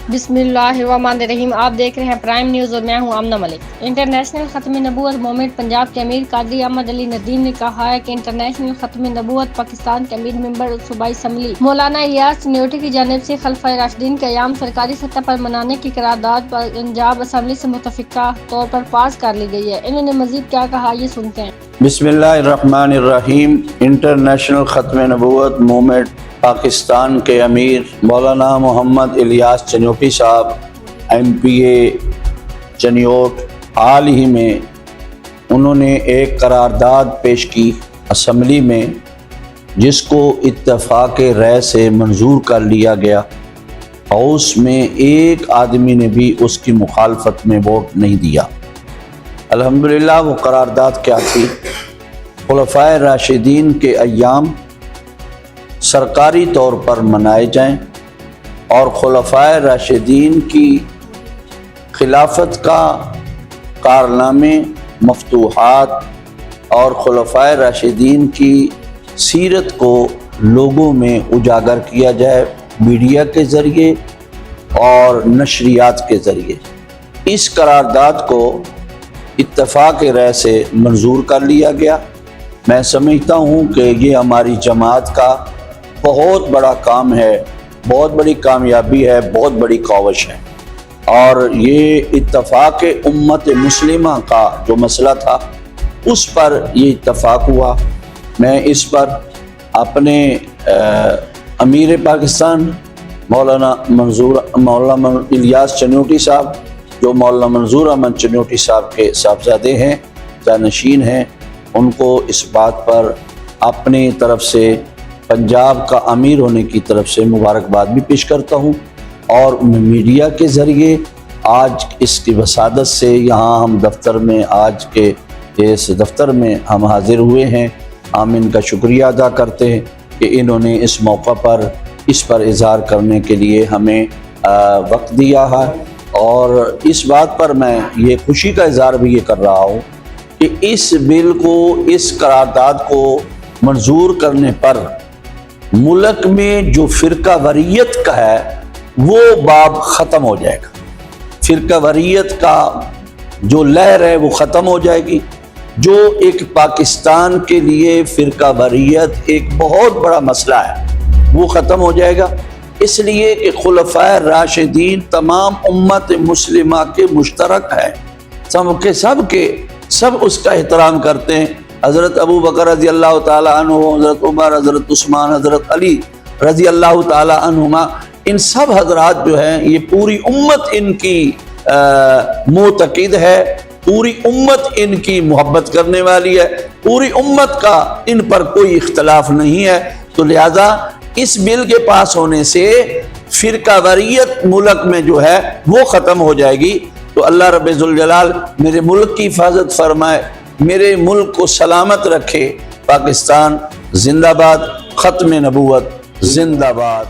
بسم اللہ الرحمن الرحیم، آپ دیکھ رہے ہیں پرائم نیوز اور میں ہوں آمنہ ملک۔ انٹرنیشنل ختم نبوت موومنٹ پنجاب کے امیر قادری احمد علی ندیم نے کہا ہے کہ انٹرنیشنل ختم نبوت پاکستان کے امیر ممبر صوبائی اسمبلی مولانا الیاس چنیوٹی کی جانب سے خلفائے راشدین کے ایام سرکاری سطح پر منانے کی قرارداد پنجاب اسمبلی سے متفقہ طور پر پاس کر لی گئی ہے۔ انہوں نے مزید کیا کہا، یہ سنتے ہیں۔ بسم اللہ الرحمن الرحیم۔ انٹرنیشنل ختم نبوت موومنٹ پاکستان کے امیر مولانا محمد الیاس چنیوٹی صاحب MPA چنیوٹ حال ہی میں انہوں نے ایک قرارداد پیش کی اسمبلی میں، جس کو اتفاق رائے سے منظور کر لیا گیا اور اس میں ایک آدمی نے بھی اس کی مخالفت میں ووٹ نہیں دیا۔ الحمدللہ وہ قرارداد کیا تھی؟ خلفائے راشدین کے ایام سرکاری طور پر منائے جائیں اور خلفائے راشدین کی خلافت کا کارنامے، مفتوحات اور خلفائے راشدین کی سیرت کو لوگوں میں اجاگر کیا جائے، میڈیا کے ذریعے اور نشریات کے ذریعے۔ اس قرارداد کو اتفاق رائے سے منظور کر لیا گیا۔ میں سمجھتا ہوں کہ یہ ہماری جماعت کا بہت بڑا کام ہے، بہت بڑی کامیابی ہے، بہت بڑی کاوش ہے، اور یہ اتفاق امت مسلمہ کا جو مسئلہ تھا اس پر یہ اتفاق ہوا۔ میں اس پر اپنے امیر پاکستان مولانا الیاس چنیوٹی صاحب، جو مولانا منظور احمد چنیوٹی صاحب کے صاحبزادے ہیں، جانشین ہیں، ان کو اس بات پر اپنی طرف سے، پنجاب کا امیر ہونے کی طرف سے مبارکباد بھی پیش کرتا ہوں، اور میڈیا کے ذریعے آج اس کی وسادت سے یہاں ہم دفتر میں، آج کے اس دفتر میں ہم حاضر ہوئے ہیں۔ ہم ان کا شکریہ ادا کرتے ہیں کہ انہوں نے اس موقع پر اس پر اظہار کرنے کے لیے ہمیں وقت دیا ہے، اور اس بات پر میں یہ خوشی کا اظہار بھی یہ کر رہا ہوں کہ اس بل کو، اس قرارداد کو منظور کرنے پر ملک میں جو فرقہ واریت کا ہے وہ باب ختم ہو جائے گا۔ فرقہ واریت کا جو لہر ہے وہ ختم ہو جائے گی۔ جو ایک پاکستان کے لیے فرقہ واریت ایک بہت بڑا مسئلہ ہے وہ ختم ہو جائے گا، اس لیے کہ خلفائے راشدین تمام امت مسلمہ کے مشترک ہے، سب اس کا احترام کرتے ہیں۔ حضرت ابو بکر رضی اللہ تعالیٰ عنہ، حضرت عمر، حضرت عثمان، حضرت علی رضی اللہ تعالیٰ عنہما، ان سب حضرات جو ہیں یہ پوری امت ان کی معتقد ہے، پوری امت ان کی محبت کرنے والی ہے، پوری امت کا ان پر کوئی اختلاف نہیں ہے۔ تو لہذا اس بل کے پاس ہونے سے فرقہ واریت ملک میں جو ہے وہ ختم ہو جائے گی۔ تو اللہ رب ذوالجلال میرے ملک کی حفاظت فرمائے، میرے ملک کو سلامت رکھے۔ پاکستان زندہ باد، ختم نبوت زندہ باد۔